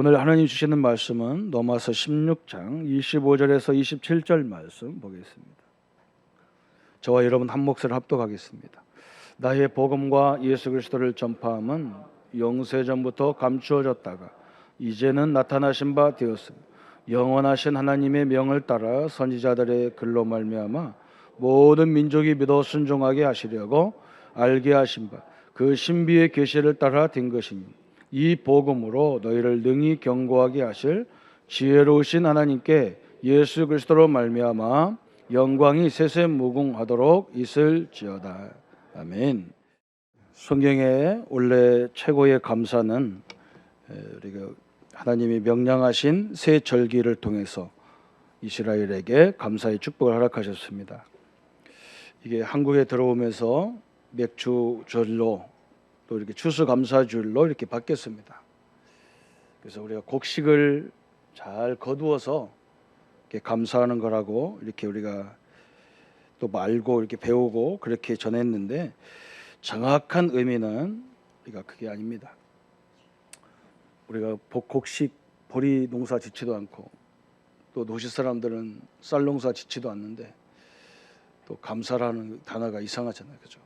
오늘 하나님 주시는 말씀은 로마서 16장 25절에서 27절 말씀 보겠습니다. 저와 여러분 한 목소리를 합독하겠습니다. 나의 복음과 예수 그리스도를 전파함은 영세전부터 감추어졌다가 이제는 나타나신 바 되었습니다. 영원하신 하나님의 명을 따라 선지자들의 글로 말미암아 모든 민족이 믿어 순종하게 하시려고 알게 하신 바 그 신비의 계시를 따라 된 것이니 이 복음으로 너희를 능히 견고하게 하실 지혜로우신 하나님께 예수 그리스도로 말미암아 영광이 세세무궁하도록 있을지어다. 아멘. 성경의 원래 최고의 감사는 우리가 하나님이 명령하신 새 절기를 통해서 이스라엘에게 감사의 축복을 허락하셨습니다. 이게 한국에 들어오면서 맥주절로 또 이렇게 추수감사주일로 이렇게 바뀌었습니다. 그래서 우리가 곡식을 잘 거두어서 이렇게 감사하는 거라고 이렇게 우리가 또 알고 이렇게 배우고 그렇게 전했는데 정확한 의미는 우리가 그게 아닙니다. 우리가 곡식 보리 농사 짓지도 않고 또 도시 사람들은 쌀 농사 짓지도 않는데 또 감사라는 단어가 이상하잖아요, 그죠?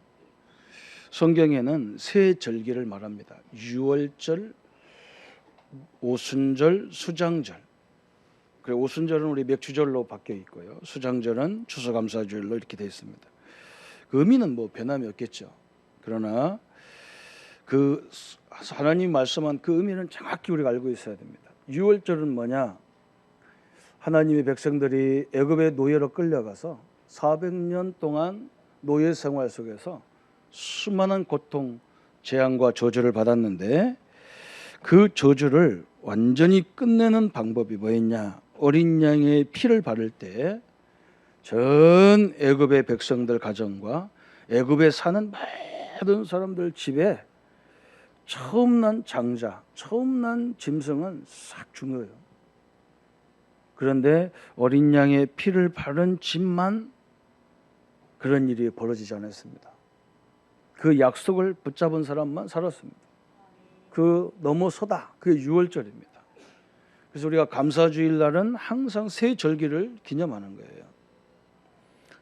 성경에는 새 절기를 말합니다. 유월절, 오순절, 수장절. 그리고 오순절은 우리 맥주절로 바뀌어 있고요. 수장절은 추수감사주일로 이렇게 되어 있습니다. 그 의미는 뭐 변함이 없겠죠. 그러나 그 하나님 말씀한 그 의미는 정확히 우리가 알고 있어야 됩니다. 유월절은 뭐냐? 하나님의 백성들이 애굽의 노예로 끌려가서 400년 동안 노예 생활 속에서 수많은 고통, 재앙과 저주를 받았는데 그 저주를 완전히 끝내는 방법이 뭐였냐? 어린 양의 피를 바를 때 전 애굽의 백성들 가정과 애굽에 사는 모든 사람들 집에 처음 난 장자, 처음 난 짐승은 싹 죽어요. 그런데 어린 양의 피를 바른 집만 그런 일이 벌어지지 않았습니다. 그 약속을 붙잡은 사람만 살았습니다. 그 넘어서다. 그게 유월절입니다. 그래서 우리가 감사주일 날은 항상 새 절기를 기념하는 거예요.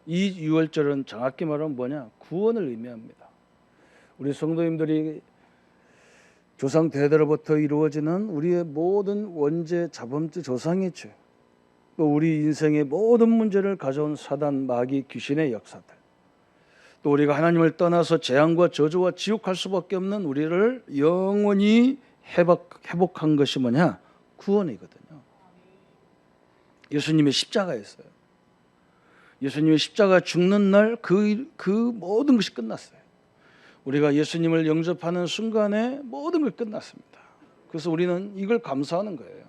이 유월절은 정확히 말하면 뭐냐? 구원을 의미합니다. 우리 성도님들이 조상 대대로부터 이루어지는 우리의 모든 원죄, 자범죄, 조상의 죄, 또 우리 인생의 모든 문제를 가져온 사단, 마귀, 귀신의 역사들, 또 우리가 하나님을 떠나서 재앙과 저주와 지옥 갈 수밖에 없는 우리를 영원히 회복한 것이 뭐냐? 구원이거든요. 예수님의 십자가였어요. 예수님의 십자가 죽는 날 그 모든 것이 끝났어요. 우리가 예수님을 영접하는 순간에 모든 걸 끝났습니다. 그래서 우리는 이걸 감사하는 거예요.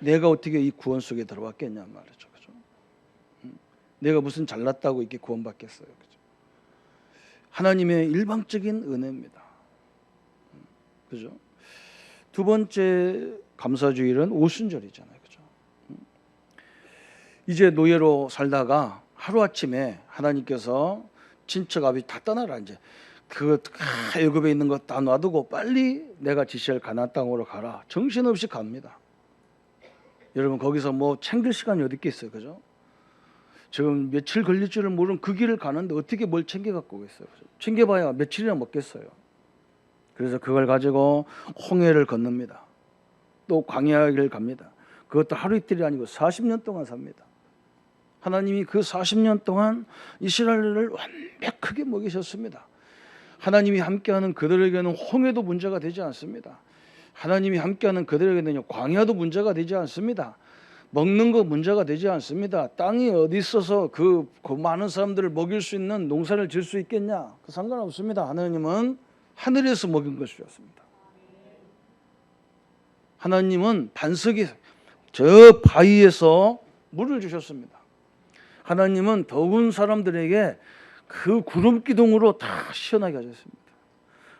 내가 어떻게 이 구원 속에 들어왔겠냐 말이죠. 그죠? 내가 무슨 잘났다고 이렇게 구원받겠어요. 그죠? 하나님의 일방적인 은혜입니다. 그죠? 두 번째 감사주일은 오순절이잖아요. 그죠? 이제 노예로 살다가 하루아침에 하나님께서 친척 아버지 다 떠나라 이제 애굽에 있는 거 다 놔두고 빨리 내가 지시할 가나안 땅으로 가라. 정신없이 갑니다. 여러분 거기서 뭐 챙길 시간이 어디 있겠어요, 그죠? 지금 며칠 걸릴 줄을 모르는 그 길을 가는데 어떻게 뭘 챙겨 갖고 오겠어요? 그죠? 챙겨봐야 며칠이나 먹겠어요. 그래서 그걸 가지고 홍해를 건넙니다. 또 광야를 갑니다. 그것도 하루 이틀이 아니고 40년 동안 삽니다. 하나님이 그 40년 동안 이스라엘을 완벽하게 먹이셨습니다. 하나님이 함께하는 그들에게는 홍해도 문제가 되지 않습니다. 하나님이 함께하는 그들에게는 광야도 문제가 되지 않습니다. 먹는 거 문제가 되지 않습니다. 땅이 어디 있어서 그 많은 사람들을 먹일 수 있는 농사를 지을 수 있겠냐? 그 상관없습니다. 하나님은 하늘에서 먹인 것이었습니다. 하나님은 반석이 저 바위에서 물을 주셨습니다. 하나님은 더운 사람들에게 그 구름 기둥으로 다 시원하게 하셨습니다.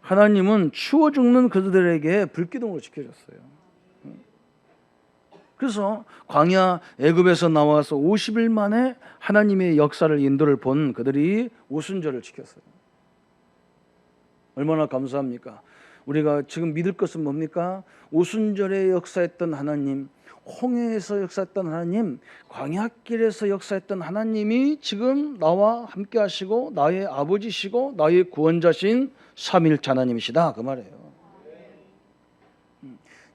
하나님은 추워 죽는 그들에게 불기둥으로 지켜줬어요. 그래서 광야 애굽에서 나와서 50일 만에 하나님의 역사를 인도를 본 그들이 오순절을 지켰어요. 얼마나 감사합니까? 우리가 지금 믿을 것은 뭡니까? 오순절에 역사했던 하나님, 홍해에서 역사했던 하나님, 광야길에서 역사했던 하나님이 지금 나와 함께 하시고 나의 아버지시고 나의 구원자신 삼위일체 하나님이시다 그 말이에요.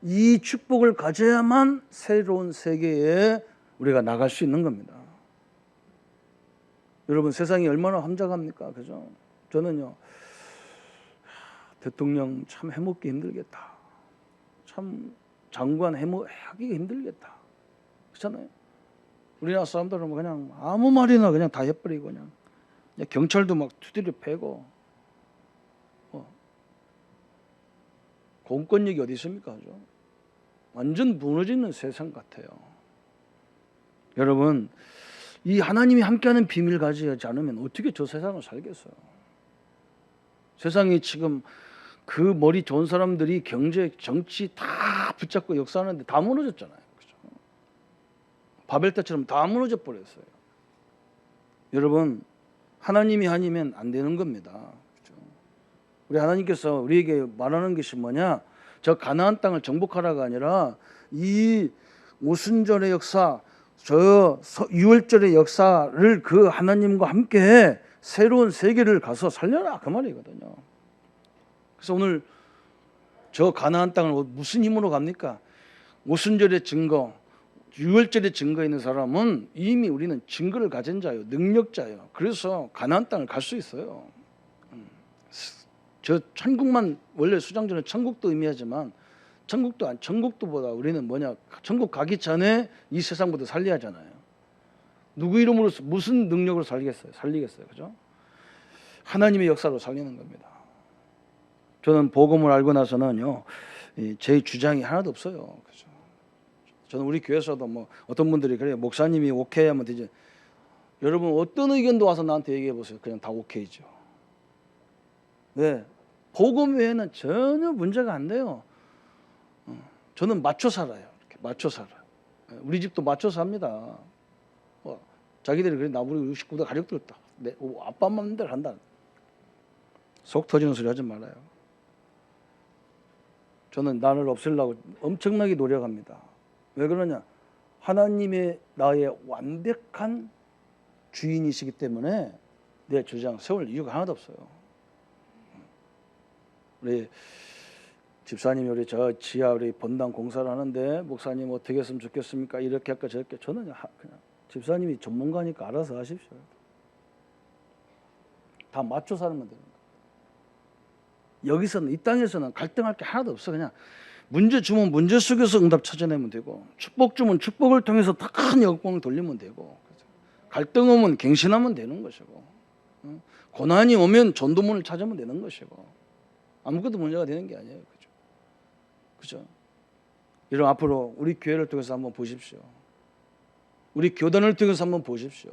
이 축복을 가져야만 새로운 세계에 우리가 나갈 수 있는 겁니다. 여러분, 세상이 얼마나 함정합니까? 그죠? 저는요, 대통령 참 해먹기 힘들겠다. 참 장관 하기 힘들겠다. 그렇잖아요. 우리나라 사람들은 그냥 아무 말이나 그냥 다 해버리고 그냥 경찰도 막 두드려 패고 공권력이 어디 있습니까? 그죠? 완전 무너지는 세상 같아요. 여러분, 이 하나님이 함께하는 비밀 가지지 않으면 어떻게 저 세상을 살겠어요? 세상이 지금 그 머리 좋은 사람들이 경제, 정치 다 붙잡고 역사하는데 다 무너졌잖아요. 그죠? 바벨 때처럼 다 무너져 버렸어요. 여러분, 하나님이 아니면 안 되는 겁니다. 그죠? 우리 하나님께서 우리에게 말하는 것이 뭐냐? 저 가나안 땅을 정복하라가 아니라 이 오순절의 역사, 저 유월절의 역사를 그 하나님과 함께 새로운 세계를 가서 살려라 그 말이거든요. 그래서 오늘 저 가나안 땅을 무슨 힘으로 갑니까? 오순절의 증거, 유월절의 증거 있는 사람은 이미 우리는 증거를 가진 자요, 능력자요. 그래서 가나안 땅을 갈 수 있어요. 저 천국만 원래 수장전은 천국도 의미하지만 천국도보다 우리는 뭐냐? 천국 가기 전에 이 세상부터 살려야 하잖아요. 누구 이름으로 무슨 능력으로 살리겠어요, 그죠? 하나님의 역사로 살리는 겁니다. 저는 복음을 알고 나서는요, 제 주장이 하나도 없어요, 그죠? 저는 우리 교회에서도 뭐 어떤 분들이 그래요, 목사님이 오케이 하면 되지. 여러분, 어떤 의견도 와서 나한테 얘기해 보세요. 그냥 다 오케이죠. 왜? 복음 외에는 전혀 문제가 안 돼요. 저는 맞춰 살아요. 이렇게 맞춰 살아요. 우리 집도 맞춰 삽니다. 자기들이 그래, 나무리 69대 가족들다. 아빠 맘대로 한다. 속 터지는 소리 하지 말아요. 저는 나를 없애려고 엄청나게 노력합니다. 왜 그러냐? 하나님의 나의 완벽한 주인이시기 때문에 내 주장 세울 이유가 하나도 없어요. 우리 집사님이 우리 저 지하 우리 본당 공사를 하는데 목사님 어떻게 했으면 좋겠습니까? 이렇게 할까 저렇게. 저는 그냥 집사님이 전문가니까 알아서 하십시오. 다 맞춰 살면 됩니다. 여기서는 이 땅에서는 갈등할 게 하나도 없어. 그냥 문제 주면 문제 속에서 응답 찾아내면 되고, 축복 주면 축복을 통해서 더 큰 역공을 돌리면 되고, 갈등 오면 갱신하면 되는 것이고, 고난이 오면 전도문을 찾으면 되는 것이고, 아무것도 문제가 되는 게 아니에요. 그죠? 그죠? 여러분, 앞으로 우리 교회를 통해서 한번 보십시오. 우리 교단을 통해서 한번 보십시오.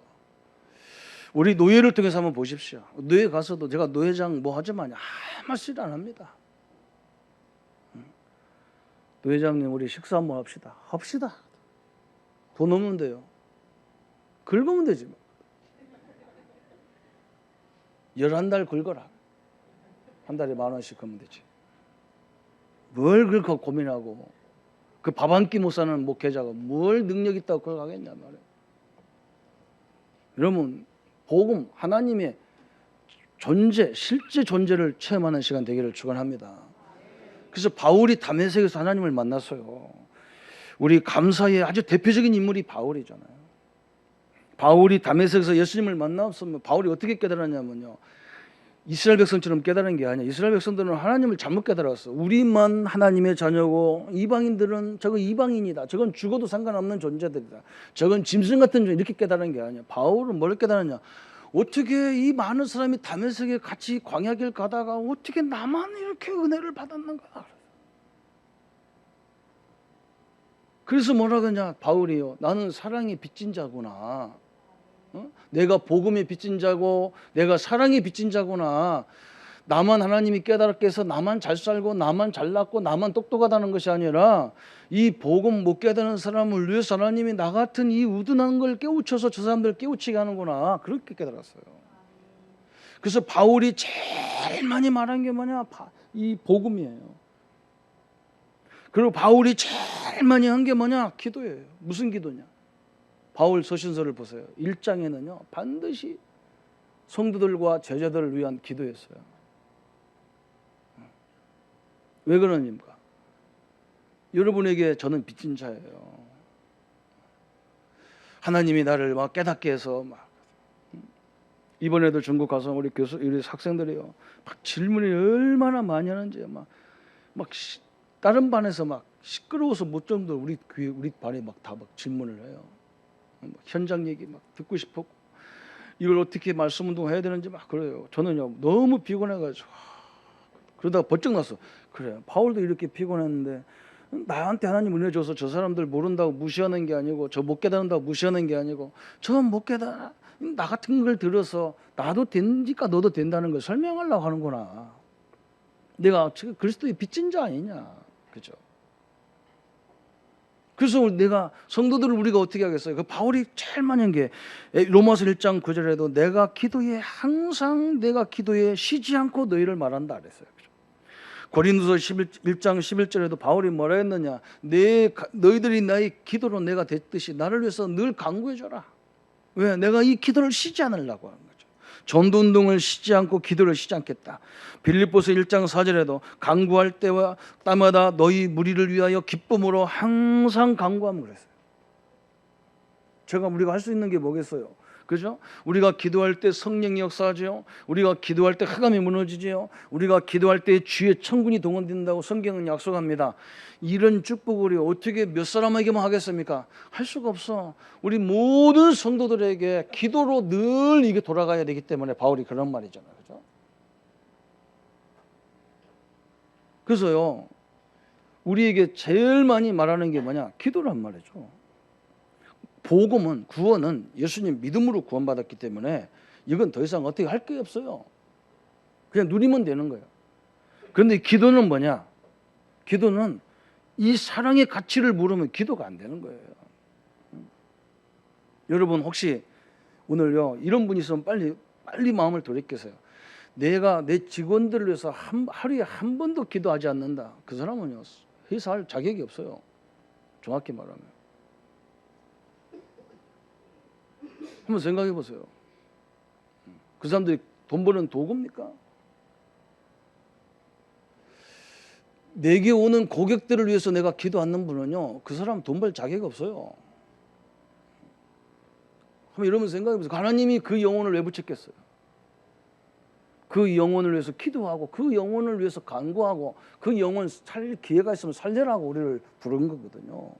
우리 노예를 통해서 한번 보십시오. 노예 가서도 제가 노예장 뭐 하지만 아무 말씀 안 합니다. 노예장님, 우리 식사 한번 합시다. 합시다. 돈 없는 데요. 긁으면 되지 뭐. 11달 긁어라. 한 달에 10,000원씩 하면 되지. 뭘 그렇게 고민하고, 그 밥 한 끼 못 사는 목회자가 뭘 능력 있다고 그걸 하겠냐 말이에요. 여러분, 복음, 하나님의 존재, 실제 존재를 체험하는 시간 되기를 축원합니다. 그래서 바울이 다메섹에서 하나님을 만났어요. 우리 감사의 아주 대표적인 인물이 바울이잖아요. 바울이 다메섹에서 예수님을 만났으면 바울이 어떻게 깨달았냐면요, 이스라엘 백성처럼 깨달은 게 아니야. 이스라엘 백성들은 하나님을 잘못 깨달았어. 우리만 하나님의 자녀고 이방인들은 저거 이방인이다. 저건 죽어도 상관없는 존재들이다. 저건 짐승 같은 존재, 이렇게 깨달은 게 아니야. 바울은 뭘 깨달았냐? 어떻게 이 많은 사람이 다메섹에 같이 광야길 가다가 어떻게 나만 이렇게 은혜를 받았는가? 그래서 뭐라 그러냐? 바울이요, 나는 사랑의 빚진 자구나. 내가 복음의 빚진 자고 내가 사랑의 빚진 자구나. 나만 하나님이 깨달게 해서 나만 잘 살고 나만 잘났고 나만 똑똑하다는 것이 아니라 이 복음 못 깨달은 사람을 위해서 하나님이 나 같은 이 우둔한 걸 깨우쳐서 저 사람들을 깨우치게 하는구나. 그렇게 깨달았어요. 그래서 바울이 제일 많이 말한 게 뭐냐? 이 복음이에요. 그리고 바울이 제일 많이 한 게 뭐냐? 기도예요. 무슨 기도냐? 바울 서신서를 보세요. 1장에는요 반드시 성도들과 제자들을 위한 기도였어요. 왜 그러십니까? 여러분에게 저는 빚진 자예요. 하나님이 나를 막 깨닫게 해서 막 이번에도 중국 가서 우리 학생들이요 막 질문이 얼마나 많이 하는지 막 다른 반에서 막 시끄러워서 못 정도 우리 반에 막 다 막 질문을 해요. 현장 얘기 막 듣고 싶었고 이걸 어떻게 말씀 운동해야 되는지 막 그래요. 저는요 너무 피곤해가지고 그러다가 번쩍 났어. 그래 바울도 이렇게 피곤했는데 나한테 하나님 은혜 줘서 저 사람들 모른다고 무시하는 게 아니고 저 못 깨닫는다고 무시하는 게 아니고 저 못 깨달아 나 같은 걸 들어서 나도 되니까 너도 된다는 걸 설명하려고 하는구나. 내가 지금 그리스도의 빚진 자 아니냐, 그죠? 그래서 내가 성도들을 우리가 어떻게 하겠어요? 그 바울이 제일 많이 한 게 로마서 1장 9절에도 항상 내가 기도에 쉬지 않고 너희를 말한다 그랬어요. 고린도서 1장 11절에도 바울이 뭐라 했느냐? 너희들이 나의 기도로 내가 됐듯이 나를 위해서 늘 간구해줘라. 왜? 내가 이 기도를 쉬지 않으려고 하는 거죠. 전도 운동을 쉬지 않고 기도를 쉬지 않겠다. 빌립보서 1장 4절에도 간구할 때와 때마다 너희 무리를 위하여 기쁨으로 항상 간구하면 그랬어요. 우리가 할 수 있는 게 뭐겠어요? 그죠? 우리가 기도할 때 성령이 역사하죠. 우리가 기도할 때 흑암이 무너지죠. 우리가 기도할 때 주의 천군이 동원된다고 성경은 약속합니다. 이런 축복을 어떻게 몇 사람에게만 하겠습니까? 할 수가 없어. 우리 모든 성도들에게 기도로 늘 이게 돌아가야 되기 때문에 바울이 그런 말이잖아요. 그죠? 그래서요, 우리에게 제일 많이 말하는 게 뭐냐? 기도란 말이죠. 복음은, 구원은 예수님 믿음으로 구원받았기 때문에 이건 더 이상 어떻게 할 게 없어요. 그냥 누리면 되는 거예요. 그런데 기도는 뭐냐? 기도는 이 사랑의 가치를 모르면 기도가 안 되는 거예요. 여러분 혹시 오늘요 이런 분이 있으면 빨리 마음을 돌이키세요. 내가 내 직원들을 위해서 하루에 한 번도 기도하지 않는다. 그 사람은요 회사할 자격이 없어요. 정확히 말하면. 한번 생각해 보세요. 그 사람들이 돈 버는 도구입니까? 내게 오는 고객들을 위해서 내가 기도하는 분은요 그 사람 돈 벌 자격이 없어요. 한번 이러면 생각해 보세요. 하나님이 그 영혼을 왜 붙였겠어요? 그 영혼을 위해서 기도하고 그 영혼을 위해서 간구하고 그 영혼 살릴 기회가 있으면 살려라고 우리를 부른 거거든요.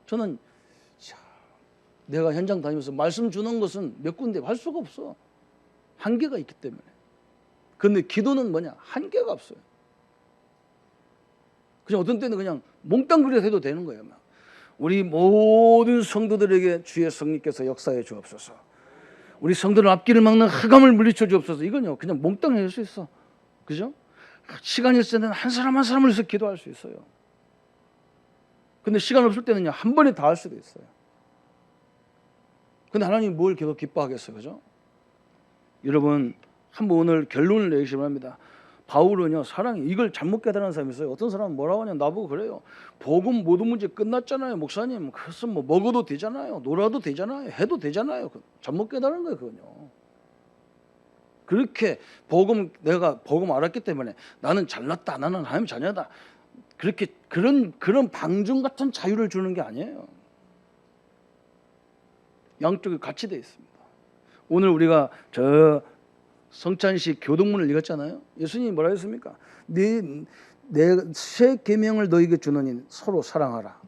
저는 내가 현장 다니면서 말씀 주는 것은 몇 군데 할 수가 없어. 한계가 있기 때문에. 그런데 기도는 뭐냐? 한계가 없어요. 그냥 어떤 때는 그냥 몽땅 그려 해도 되는 거예요. 우리 모든 성도들에게 주의 성령께서 역사해 주옵소서. 우리 성도들 앞길을 막는 흑암을 물리쳐 주옵소서. 이건요 그냥 몽땅 할 수 있어. 그죠? 시간이 있을 때는 한 사람 한 사람을 위해서 기도할 수 있어요. 근데 시간 없을 때는요 한 번에 다 할 수도 있어요. 근데 하나님이 뭘 계속 기뻐하겠어요, 그죠? 여러분 한번 오늘 결론을 내리시기 바랍니다. 바울은요 사랑이 이걸 잘못 깨달은 사람이 있어요. 어떤 사람은 뭐라고 하냐 나보고 그래요. 복음 모든 문제 끝났잖아요, 목사님. 그래서 뭐 먹어도 되잖아요, 놀아도 되잖아요, 해도 되잖아요. 잘못 깨달은 거예요, 그건요. 그렇게 내가 복음 알았기 때문에 나는 잘났다, 나는 하나님 자녀다. 그렇게 그런 방중 같은 자유를 주는 게 아니에요. 양쪽이 같이 되어 있습니다. 오늘 우리가 저 성찬식 교동문을 읽었잖아요. 예수님이 뭐라 했습니까? 내 새 계명을 너희에게 주노니 서로 사랑하라.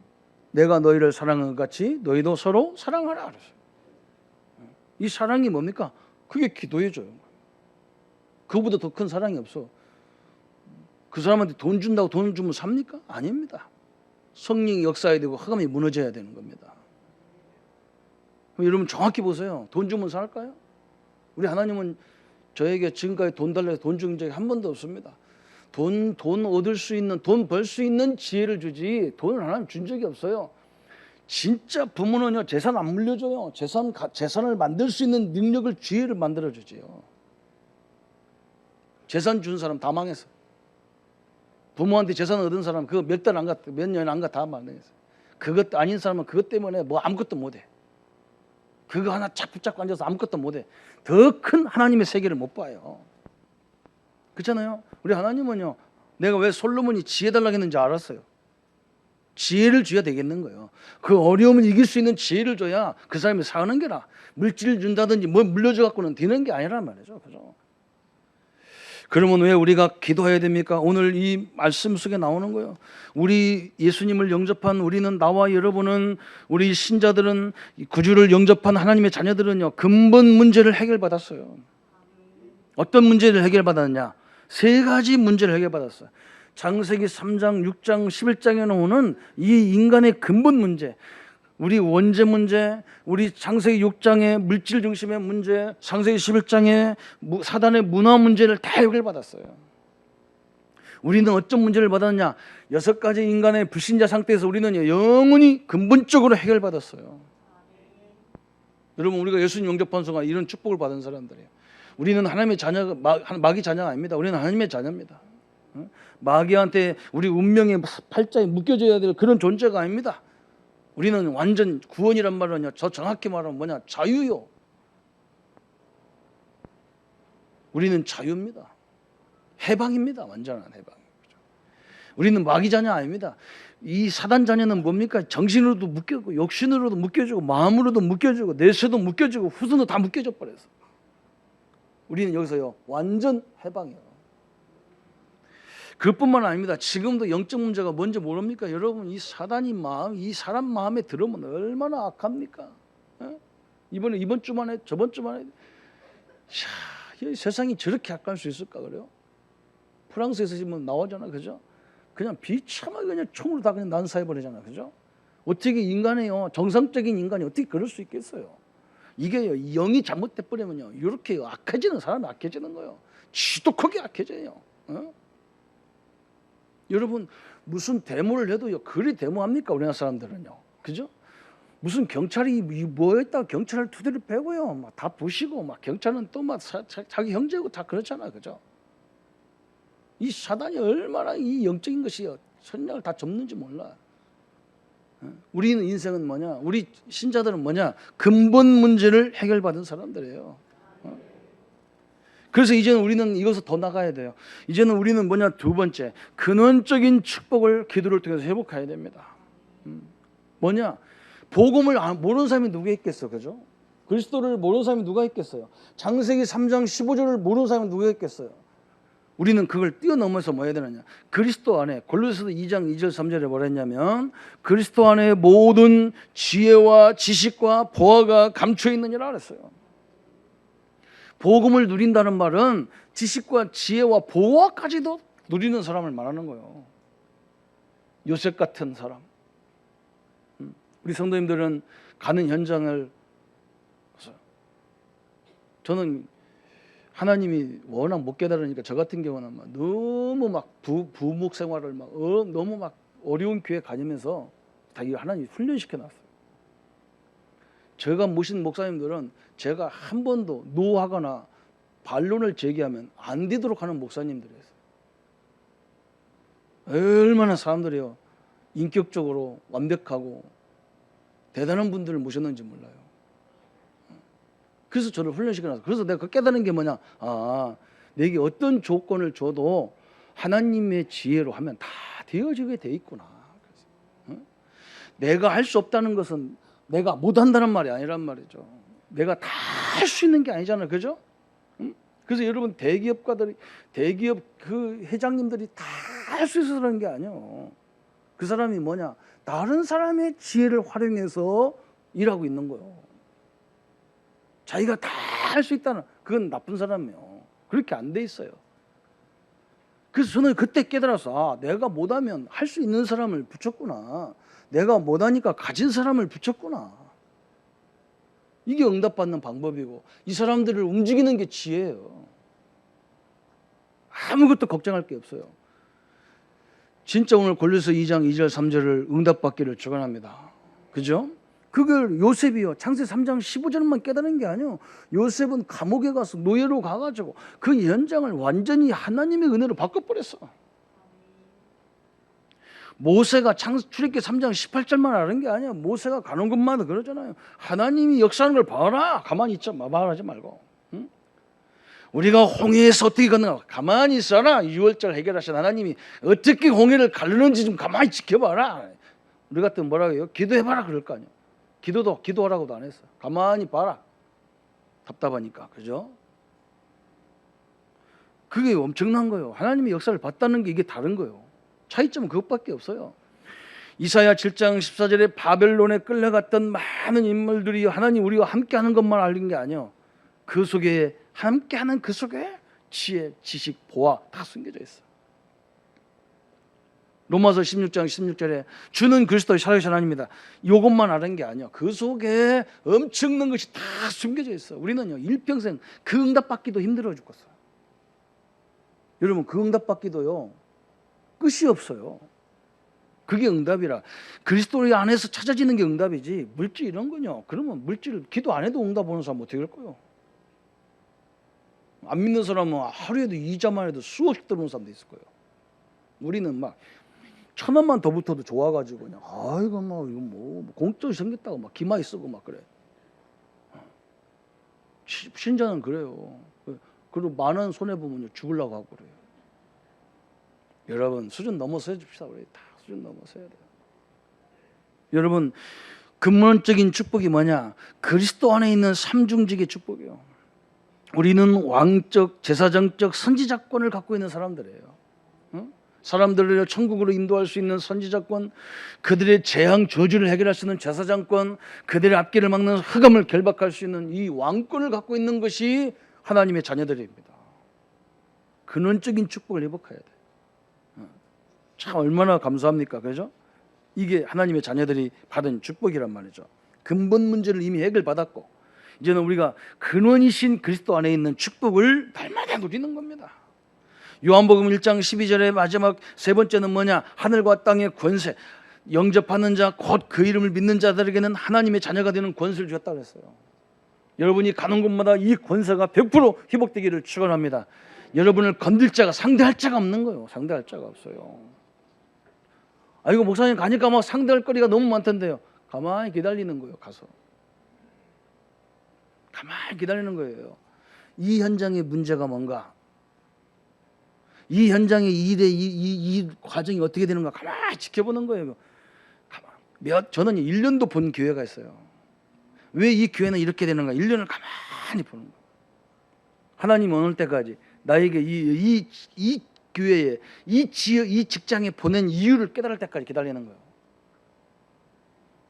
내가 너희를 사랑한 것 같이 너희도 서로 사랑하라 그랬어요. 이 사랑이 뭡니까? 그게 기도해 줘요. 그거보다 더 큰 사랑이 없어. 그 사람한테 돈 준다고 돈 주면 삽니까? 아닙니다. 성령이 역사해야 되고 흑암이 무너져야 되는 겁니다. 여러분 정확히 보세요. 돈 주면 살까요? 우리 하나님은 저에게 지금까지 돈 달라서 돈 준 적이 한 번도 없습니다. 돈 얻을 수 있는, 돈 벌 수 있는 지혜를 주지 돈을 하나님 준 적이 없어요. 진짜 부모는요 재산 안 물려줘요. 재산을 만들 수 있는 능력을, 지혜를 만들어 주지요. 재산 준 사람 다 망했어. 부모한테 재산 얻은 사람 그거 몇 달 안 갔다 몇 년 안 갔다 다 망했어. 그것 아닌 사람은 그것 때문에 뭐 아무것도 못해. 그거 하나 착 붙잡고 앉아서 아무것도 못해. 더 큰 하나님의 세계를 못 봐요. 그렇잖아요. 우리 하나님은요, 내가 왜 솔로몬이 지혜 달라고 했는지 알았어요. 지혜를 줘야 되겠는 거예요. 그 어려움을 이길 수 있는 지혜를 줘야 그 사람이 사는 게라. 물질을 준다든지 뭘 물려줘 갖고는 되는 게 아니란 말이죠. 그죠? 그러면 왜 우리가 기도해야 됩니까? 오늘 이 말씀 속에 나오는 거예요. 우리 예수님을 영접한 우리는, 나와 여러분은, 우리 신자들은, 구주를 영접한 하나님의 자녀들은요, 근본 문제를 해결받았어요. 어떤 문제를 해결받았느냐? 세 가지 문제를 해결받았어요. 창세기 3장, 6장, 11장에 나오는 이 인간의 근본 문제, 우리 원죄 문제, 우리 창세기 6장의 물질 중심의 문제, 창세기 11장의 사단의 문화 문제를 다 해결받았어요. 우리는 어떤 문제를 받았느냐? 6가지 인간의 불신자 상태에서 우리는 영원히 근본적으로 해결받았어요. 여러분, 우리가 예수님 영접한 순간 이런 축복을 받은 사람들이에요. 우리는 하나님의 자녀가, 마귀 자녀가 아닙니다. 우리는 하나님의 자녀입니다. 마귀한테 우리 운명의 팔자에 묶여져야 될 그런 존재가 아닙니다. 우리는 완전 구원이란 말은요, 저 정확히 말하면 뭐냐? 자유요. 우리는 자유입니다. 해방입니다. 완전한 해방. 우리는 마귀 자녀 아닙니다. 이 사단 자녀는 뭡니까? 정신으로도 묶여고, 육신으로도 묶여주고, 마음으로도 묶여주고, 뇌세도 묶여주고, 후손도 다 묶여져 버렸어. 우리는 여기서요, 완전 해방이에요. 그것뿐만 아닙니다. 지금도 영적 문제가 뭔지 모릅니까? 여러분, 이 사단이 이 사람 마음에 들으면 얼마나 악합니까? 이번 주만에, 저번 주만에, 세상이 저렇게 악할 수 있을까 그래요? 프랑스에서 지금 나오잖아, 그죠? 그냥 비참하게 그냥 총으로 다 그냥 난사해 버리잖아, 그죠? 어떻게 인간이요, 정상적인 인간이 어떻게 그럴 수 있겠어요? 이게요, 영이 잘못돼 버리면요, 이렇게 악해지는 사람이 악해지는 거예요. 지독하게 악해져요. 여러분, 무슨 데모를 해도요, 그리 데모합니까? 우리나라 사람들은요, 그죠? 무슨 경찰이 뭐 했다가 경찰을 두드려 패고요, 막 다 부시고, 막 경찰은 또 막 자기 형제고 다 그렇잖아, 그죠? 이 사단이 얼마나 이 영적인 것이요, 선량을 다 접는지 몰라. 우리는 인생은 뭐냐? 우리 신자들은 뭐냐? 근본 문제를 해결받은 사람들이에요. 그래서 이제는 우리는 이것을 더 나가야 돼요. 이제는 우리는 뭐냐? 두 번째, 근원적인 축복을 기도를 통해서 회복해야 됩니다. 뭐냐? 복음을 모르는 사람이 누가 있겠어, 그죠? 그리스도를 모르는 사람이 누가 있겠어요? 창세기 3장 15절을 모르는 사람이 누가 있겠어요? 우리는 그걸 뛰어넘어서 뭐 해야 되느냐? 그리스도 안에, 골로새서 2장 2절 3절에 뭐라 했냐면, 그리스도 안에 모든 지혜와 지식과 보화가 감춰 있느니라 그랬어요. 복음을 누린다는 말은 지식과 지혜와 보화까지도 누리는 사람을 말하는 거예요. 요셉 같은 사람. 우리 성도님들은 가는 현장을, 저는 하나님이 워낙 못 깨달으니까 저 같은 경우는 막 너무 막 부목 생활을 막 너무 막 어려운 교회 다니면서 다 이 하나님이 훈련시켜 놨어요. 제가 모신 목사님들은 제가 한 번도 노하거나 반론을 제기하면 안 되도록 하는 목사님들이었어요. 얼마나 사람들이요, 인격적으로 완벽하고 대단한 분들을 모셨는지 몰라요. 그래서 저를 훈련시켜놨어요. 그래서 내가 그 깨달은 게 뭐냐? 내게 어떤 조건을 줘도 하나님의 지혜로 하면 다 되어지게 돼 있구나. 내가 할 수 없다는 것은 내가 못한다는 말이 아니란 말이죠. 내가 다 할 수 있는 게 아니잖아요, 그죠? 그래서 여러분, 대기업 그 회장님들이 다 할 수 있어서 그런 게 아니에요. 그 사람이 뭐냐? 다른 사람의 지혜를 활용해서 일하고 있는 거예요. 자기가 다 할 수 있다는, 그건 나쁜 사람이에요. 그렇게 안 돼 있어요. 그래서 저는 그때 깨달아서, 내가 못하면 할 수 있는 사람을 붙였구나. 내가 못하니까 가진 사람을 붙였구나. 이게 응답받는 방법이고, 이 사람들을 움직이는 게 지혜예요. 아무것도 걱정할 게 없어요. 진짜 오늘 골로새 2장 2절 3절을 응답받기를 축원합니다. 그죠? 그걸 요셉이요. 창세 3장 15절만 깨달은 게 아니에요. 요셉은 감옥에 가서 노예로 가가지고 그 현장을 완전히 하나님의 은혜로 바꿔버렸어. 모세가 출애굽기 3장 18절만 아는 게 아니야. 모세가 가는 곳마다 그러잖아요. 하나님이 역사하는 걸 봐라. 가만히 있자. 말하지 말고. 응? 우리가 홍해에서 어떻게 걷는가 가만히 있어라. 6월절 해결하신 하나님이 어떻게 홍해를 가르는지 좀 가만히 지켜봐라. 우리 같으면 뭐라고 해요? 기도해봐라 그럴 거 아니에요. 기도하라고도 안 했어. 가만히 봐라. 답답하니까. 그죠? 그게 엄청난 거예요. 하나님의 역사를 봤다는 게 이게 다른 거예요. 차이점은 그것밖에 없어요. 이사야 7장 14절에 바벨론에 끌려갔던 많은 인물들이 하나님 우리와 함께하는 것만 알린 게 아니에요. 그 속에 함께하는 그 속에 지혜, 지식, 보아 다 숨겨져 있어. 로마서 16장 16절에 주는 그리스도의 살아계신 하나님입니다. 이것만 아는 게 아니에요. 그 속에 엄청난 것이 다 숨겨져 있어. 우리는요 일평생 그 응답 받기도 힘들어 죽겠어요. 여러분 그 응답 받기도요 끝이 없어요. 그게 응답이라. 그리스도 안에서 찾아지는 게 응답이지 물질 이런 거요. 그러면 물질 기도 안 해도 응답 오는 사람 어떻게 할 거예요? 안 믿는 사람은 하루에도 2자만 해도 수없이 들어오는 사람도 있을 거예요. 우리는 막 1,000원만 더 붙어도 좋아가지고 그냥 이거 뭐 공적이 생겼다고 막 기마이 쓰고 막 그래. 신자는 그래요. 그리고 10,000원 손해 보면 죽으려고 하고 그래요. 여러분 수준 넘어서 해줍시다. 우리 다 수준 넘어서 해야 돼요. 여러분 근본적인 축복이 뭐냐? 그리스도 안에 있는 삼중직의 축복이에요. 우리는 왕적, 제사장적 선지자권을 갖고 있는 사람들이에요. 사람들을 천국으로 인도할 수 있는 선지자권, 그들의 재앙 저주를 해결할 수 있는 제사장권, 그들의 앞길을 막는 흑암을 결박할 수 있는 이 왕권을 갖고 있는 것이 하나님의 자녀들입니다. 근원적인 축복을 회복해야 돼요. 참 얼마나 감사합니까? 그죠? 이게 하나님의 자녀들이 받은 축복이란 말이죠. 근본 문제를 이미 해결받았고 이제는 우리가 근원이신 그리스도 안에 있는 축복을 날마다 누리는 겁니다. 요한복음 1장 12절의 마지막 세 번째는 뭐냐? 하늘과 땅의 권세, 영접하는 자 곧 그 이름을 믿는 자들에게는 하나님의 자녀가 되는 권세를 주었다고 했어요. 여러분이 가는 곳마다 이 권세가 100% 회복되기를 축원합니다. 여러분을 건들 자가 상대할 자가 없는 거예요. 상대할 자가 없어요. 이거 목사님 가니까 막 상대할 거리가 너무 많던데요. 가만히 기다리는 거예요. 가서 가만히 기다리는 거예요. 이 현장의 문제가 뭔가, 이 현장의 이 과정이 어떻게 되는가 가만히 지켜보는 거예요. 저는 1년도 본 교회가 있어요. 왜 이 교회는 이렇게 되는가 1년을 가만히 보는 거예요. 하나님 어느 때까지 나에게 이 교회에 이 직장에 보낸 이유를 깨달을 때까지 기다리는 거예요.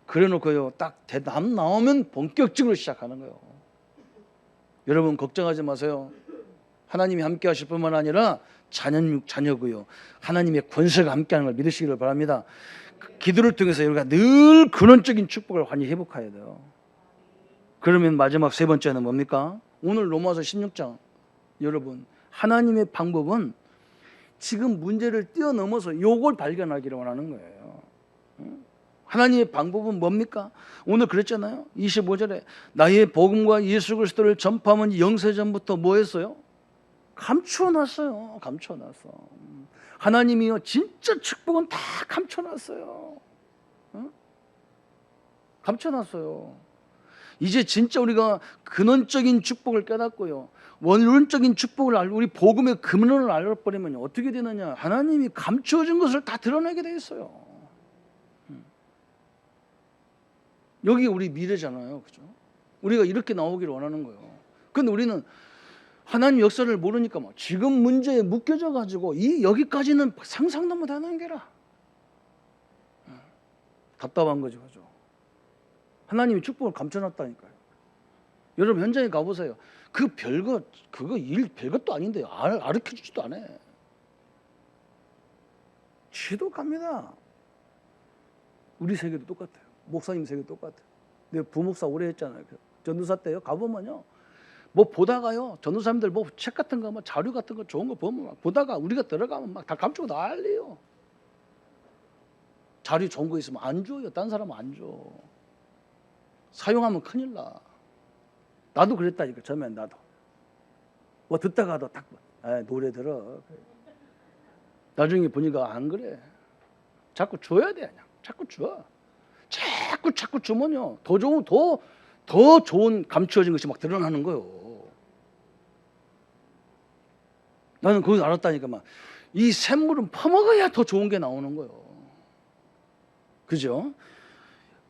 그래놓고요 딱 대답 나오면 본격적으로 시작하는 거예요. 여러분 걱정하지 마세요. 하나님이 함께 하실 뿐만 아니라 자녀고요. 하나님의 권세가 함께하는 걸 믿으시기를 바랍니다. 기도를 통해서 우리가 늘 근원적인 축복을 완전히 회복해야 돼요. 그러면 마지막 세 번째는 뭡니까? 오늘 로마서 16장 여러분 하나님의 방법은 지금 문제를 뛰어넘어서 요걸 발견하기를 원하는 거예요. 하나님의 방법은 뭡니까? 오늘 그랬잖아요. 25절에 나의 복음과 예수 그리스도를 전파하면 영세전부터 뭐 했어요? 감추어놨어요. 감추어놨어. 하나님이요 진짜 축복은 다 감춰놨어요. 감춰놨어요. 이제 진짜 우리가 근원적인 축복을 깨닫고요 원론적인 축복을 알고 우리 복음의 근원을 알아버리면 어떻게 되느냐? 하나님이 감추어진 것을 다 드러내게 돼 있어요. 여기 우리 미래잖아요. 그죠? 우리가 이렇게 나오기를 원하는 거예요. 근데 우리는 하나님 역사를 모르니까 뭐 지금 문제에 묶여져 가지고 여기까지는 상상도 못 하는 게라. 답답한 거죠. 그죠? 하나님이 축복을 감춰놨다니까요. 여러분 현장에 가보세요. 그거 일 별것도 아닌데 가르쳐주지도 않아. 지도 갑니다. 우리 세계도 똑같아요. 목사님 세계도 똑같아요. 내가 부목사 오래 했잖아요. 전도사 때요. 가보면요. 뭐 보다가요. 전도사님들 뭐 책 같은 거, 뭐 자료 같은 거 좋은 거 보면 막 보다가 우리가 들어가면 막 다 감추고 난리요. 자료 좋은 거 있으면 안 줘요. 딴 사람은 안 줘. 사용하면 큰일 나. 나도 그랬다니까. 처음엔 나도 뭐 듣다가도 딱 노래 들어. 나중에 보니까 안 그래. 자꾸 줘야 돼. 그냥 자꾸 줘. 자꾸 주면요 더 좋은 감추어진 것이 막 드러나는 거요. 나는 그걸 알았다니까. 막 이 샘물은 퍼먹어야 더 좋은 게 나오는 거요. 그죠?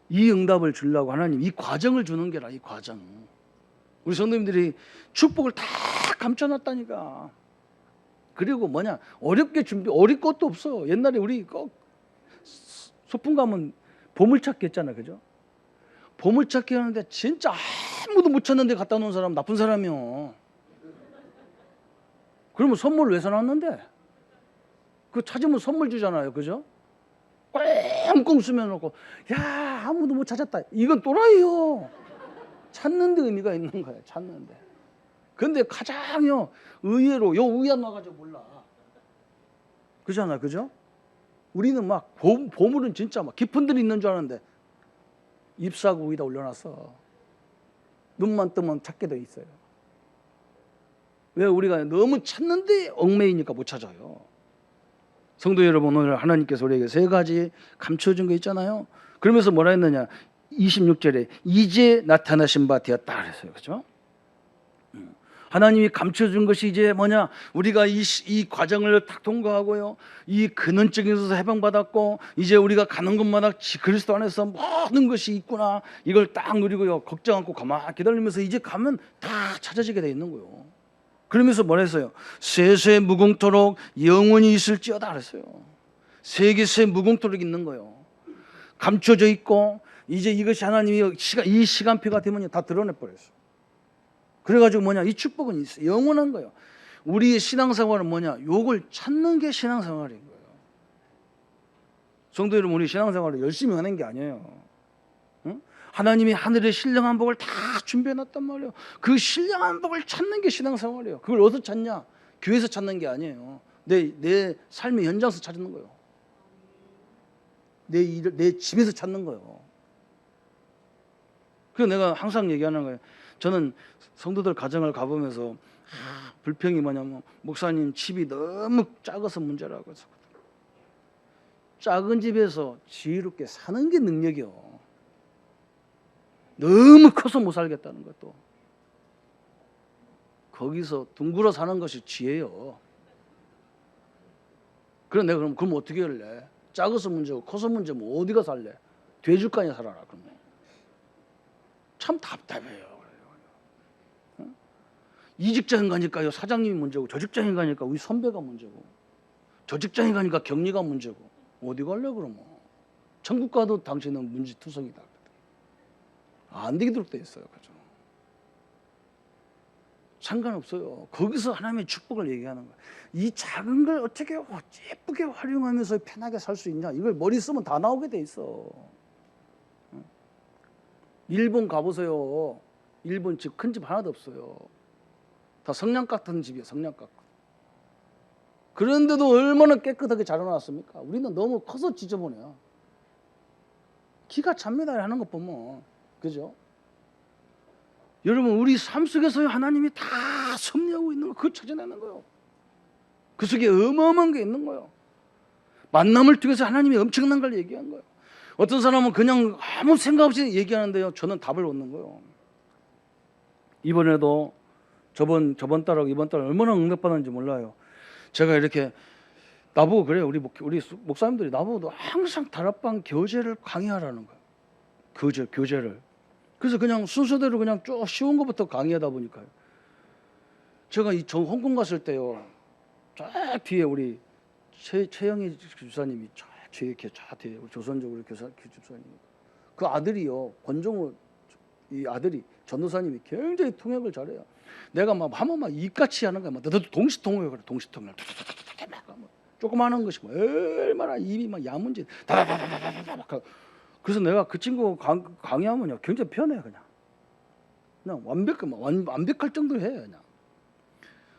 이 응답을 주려고 하나님 이 과정을 주는 게라. 이 과정. 우리 성도님들이 축복을 다 감춰놨다니까. 그리고 뭐냐, 어렵게 어릴 것도 없어. 옛날에 우리 꼭 소풍 가면 보물찾기 했잖아, 그죠? 보물찾기 하는데 진짜 아무도 못 찾는데 갖다 놓은 사람 나쁜 사람이요. 그러면 선물 왜 사놨는데? 그 찾으면 선물 주잖아요, 그죠? 꽁꽁 숨겨놓고 야 아무도 못 찾았다. 이건 또라이요. 찾는 데 의미가 있는 거야. 찾는 데. 근데 가장요 의외로 요 우이 안 와가지고 몰라. 그잖아, 그죠? 우리는 막 보물은 진짜 막 깊은 데는 있는 줄 아는데 잎사귀 위에다 올려놨어. 눈만 뜨면 찾게 돼 있어요. 왜? 우리가 너무 찾는데 얽매이니까 못 찾아요. 성도 여러분, 오늘 하나님께서 우리에게 세 가지 감춰준 거 있잖아요. 그러면서 뭐라 했느냐, 26절에 이제 나타나신 바 되었다 그랬어요. 그죠? 하나님이 감춰준 것이 이제 뭐냐, 우리가 이 과정을 딱 통과하고요, 이 근원적인 것에서 해방받았고 이제 우리가 가는 곳마다 그리스도 안에서 모든 것이 있구나, 이걸 딱 누리고요, 걱정 않고 가만히 기다리면서 이제 가면 다 찾아지게 돼 있는 거예요. 그러면서 뭐라 했어요? 세세 무궁토록 영원히 있을지어다 그랬어요. 세계세 무궁토록 있는 거예요. 감춰져 있고 이제 이것이 하나님이 이 시간표가 되면 다 드러내버렸어요. 그래가지고 뭐냐, 이 축복은 있어요. 영원한 거예요. 우리의 신앙생활은 뭐냐, 요걸 찾는 게 신앙생활인 거예요. 성도 여러분, 우리 신앙생활을 열심히 하는 게 아니에요. 응? 하나님이 하늘의 신령한 복을 다 준비해놨단 말이에요. 그 신령한 복을 찾는 게 신앙생활이에요. 그걸 어디서 찾냐? 교회에서 찾는 게 아니에요. 내 삶의 현장에서 찾는 거예요. 내 집에서 찾는 거예요. 그래서 내가 항상 얘기하는 거예요. 저는 성도들 가정을 가보면서 불평이 뭐냐면, 목사님 집이 너무 작아서 문제라고 해서. 작은 집에서 지혜롭게 사는 게 능력이요. 너무 커서 못 살겠다는 것도. 거기서 둥글어 사는 것이 지혜요. 그럼 내가 그럼 어떻게 할래? 작아서 문제고 커서 문제면 어디가 살래? 돼지간에 살아라. 그러면 참 답답해요. 이 직장에 가니까요 사장님이 문제고, 저 직장에 가니까 우리 선배가 문제고, 저 직장에 가니까 격리가 문제고, 어디 갈래 그러면? 천국 가도 당신은 문제투성이다. 안 되도록 돼 있어요. 그죠? 상관없어요. 거기서 하나님의 축복을 얘기하는 거예요. 이 작은 걸 어떻게 예쁘게 활용하면서 편하게 살 수 있냐, 이걸 머리 쓰면 다 나오게 돼 있어. 일본 가보세요. 일본 집 큰 집 하나도 없어요. 다 성냥 같은 집이에요. 성냥 같은. 그런데도 얼마나 깨끗하게 잘 해놨습니까? 우리는 너무 커서 지저분해요. 기가 찹니다 하는 것 보면. 그죠? 여러분, 우리 삶 속에서 하나님이 다 섭리하고 있는 거, 그거 찾아내는 거예요. 그 속에 어마어마한 게 있는 거예요. 만남을 통해서 하나님이 엄청난 걸 얘기한 거예요. 어떤 사람은 그냥 아무 생각 없이 얘기하는데요, 저는 답을 얻는 거예요. 이번에도 저번 달하고 이번 달 얼마나 응답받았는지 몰라요. 제가 이렇게 나보고 그래요. 우리 목사님들이 나보고 항상 다락방 교제를 강의하라는 거예요. 교제를. 그래서 그냥 순서대로 그냥 쭉 쉬운 것부터 강의하다 보니까요. 제가 홍콩 갔을 때요, 쫙 뒤에 우리 최영희 집사님이 쫙 뒤에 우리 조선족으로 집사님, 그 아들이요, 권종우 이 아들이 전도사님이 굉장히 통역을 잘해요. 내가 막 하면 막 이같이 하는 거야. 막 너도 동시통역을 그래. 동시통역. 조그마한 것이 뭐 얼마나 입이 막 야문지 다다다다다다. 그래서 내가 그 친구 강의하면요 굉장히 편해. 그냥 완벽할 정도로 해. 그냥.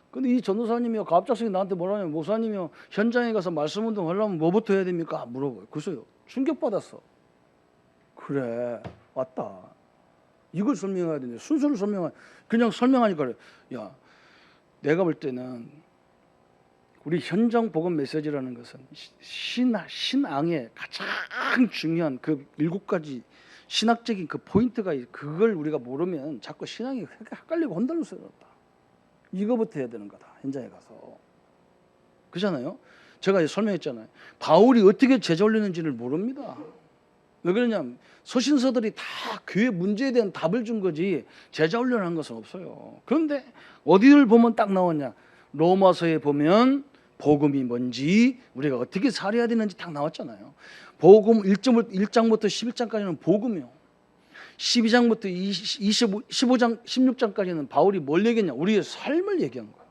근데 이 전도사님이요, 갑작스레 나한테 뭐라냐면, 목사님이요, 현장에 가서 말씀 운동 하려면 뭐부터 해야 됩니까? 물어봐요. 그래서 충격받았어. 그래, 왔다. 이걸 설명해야 되는데 순서를 그냥 설명하니까 그래. 야, 내가 볼 때는 우리 현장 복음 메시지라는 것은 신앙의 가장 중요한 그 7가지 신학적인 그 포인트가 그걸 우리가 모르면 자꾸 신앙이 헷갈리고 혼돈스럽다. 이거부터 해야 되는 거다. 현장에 가서. 그렇잖아요. 제가 설명했잖아요. 바울이 어떻게 제자 훈련했는지를 모릅니다. 왜 그러냐면 서신서들이 다 교회 문제에 대한 답을 준 거지 제자 훈련한 것은 없어요. 그런데 어디를 보면 딱 나왔냐. 로마서에 보면 복음이 뭔지 우리가 어떻게 살아야 되는지 딱 나왔잖아요. 복음 1장부터 11장까지는 복음이요. 12장부터 15장, 16장까지는 바울이 뭘 얘기했냐. 우리의 삶을 얘기한 거예요.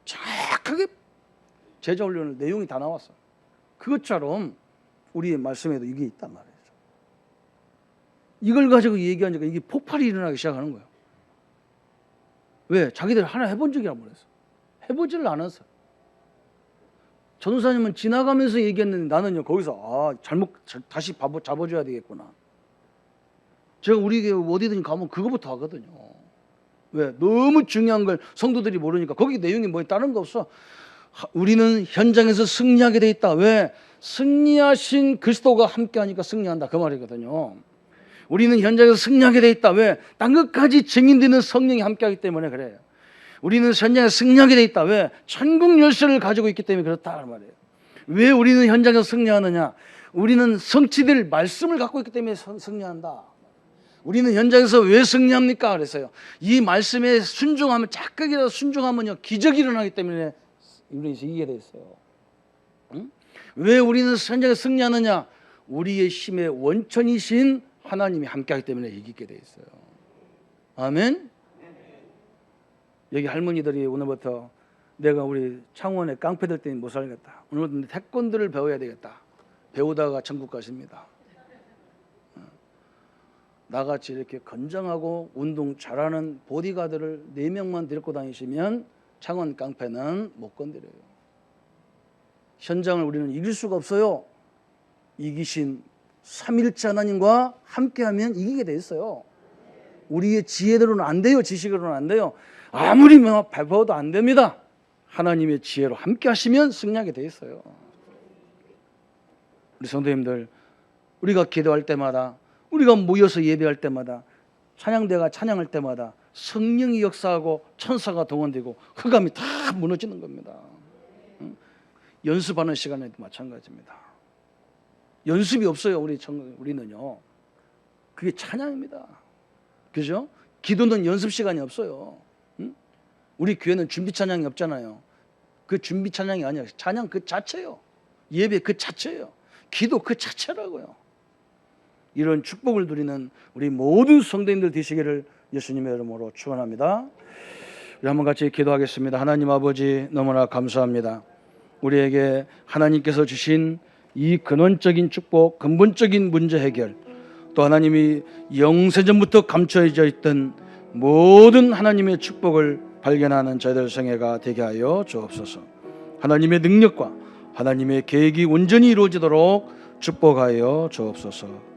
정확하게 제자 훈련의 내용이 다 나왔어요. 그것처럼 우리의 말씀에도 이게 있단 말이죠. 이걸 가지고 얘기하니까 이게 폭발이 일어나기 시작하는 거예요. 왜? 자기들 하나 해본 적이라고 그랬어. 해보지를 않았어요. 전도사님은 지나가면서 얘기했는데 나는요 거기서 잘못 다시 잡아줘야 되겠구나. 제가 우리 교회 어디든 가면 그거부터 하거든요. 왜? 너무 중요한 걸 성도들이 모르니까. 거기 내용이 뭐 다른 거 없어. 우리는 현장에서 승리하게 돼 있다. 왜? 승리하신 그리스도가 함께하니까 승리한다. 그 말이거든요. 우리는 현장에서 승리하게 돼 있다. 왜? 땅 끝까지 증인되는 성령이 함께하기 때문에 그래요. 우리는 현장에서 승리하게 돼 있다. 왜? 천국 열쇠를 가지고 있기 때문에 그렇다 말이에요. 왜 우리는 현장에서 승리하느냐? 우리는 성취될 말씀을 갖고 있기 때문에 승리한다. 우리는 현장에서 왜 승리합니까? 그랬어요. 이 말씀에 순종하면, 작극이라도 순종하면요 기적이 일어나기 때문에 우리는 이기게 돼 있어요. 응? 왜 우리는 현장에서 승리하느냐? 우리의 힘의 원천이신 하나님이 함께하기 때문에 이기게 돼 있어요. 아멘. 여기 할머니들이 오늘부터 내가 우리 창원에 깡패들 때문에 못 살겠다. 오늘부터 태권도를 배워야 되겠다. 배우다가 천국 가십니다. 나같이 이렇게 건장하고 운동 잘하는 보디가드를 4명만 데리고 다니시면 창원 깡패는 못 건드려요. 현장을 우리는 이길 수가 없어요. 이기신 삼일째 하나님과 함께하면 이기게 돼 있어요. 우리의 지혜대로는 안 돼요. 지식으로는 안 돼요. 아무리 배워도 안 됩니다. 하나님의 지혜로 함께 하시면 승리하게 돼 있어요. 우리 성도님들, 우리가 기도할 때마다, 우리가 모여서 예배할 때마다, 찬양대가 찬양할 때마다 성령이 역사하고 천사가 동원되고 흑암이 다 무너지는 겁니다. 연습하는 시간에도 마찬가지입니다. 연습이 없어요. 우리는요. 그게 찬양입니다. 그죠? 기도는 연습 시간이 없어요. 우리 교회는 준비 찬양이 없잖아요. 그 준비 찬양이 아니라 찬양 그 자체예요. 예배 그 자체예요. 기도 그 자체라고요. 이런 축복을 누리는 우리 모든 성도님들 되시기를 예수님의 이름으로 축원합니다. 우리 한번 같이 기도하겠습니다. 하나님 아버지, 너무나 감사합니다. 우리에게 하나님께서 주신 이 근원적인 축복, 근본적인 문제 해결, 또 하나님이 영세전부터 감춰져 있던 모든 하나님의 축복을 발견하는 저희들 생애가 되게 하여 주옵소서. 하나님의 능력과 하나님의 계획이 온전히 이루어지도록 축복하여 주옵소서.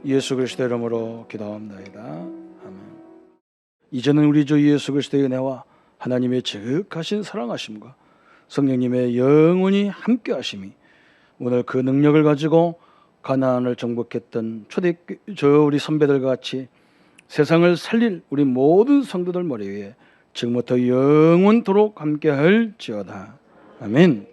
예수 그리스도의 이름으로 기도합니다. 아멘. 이제는 우리 주 예수 그리스도의 은혜와 하나님의 지극하신 사랑하심과 성령님의 영원히 함께하심이 오늘 그 능력을 가지고 가나안을 정복했던 우리 선배들과 같이 세상을 살릴 우리 모든 성도들 머리 위에 지금부터 영원토록 함께할지어다. 아멘.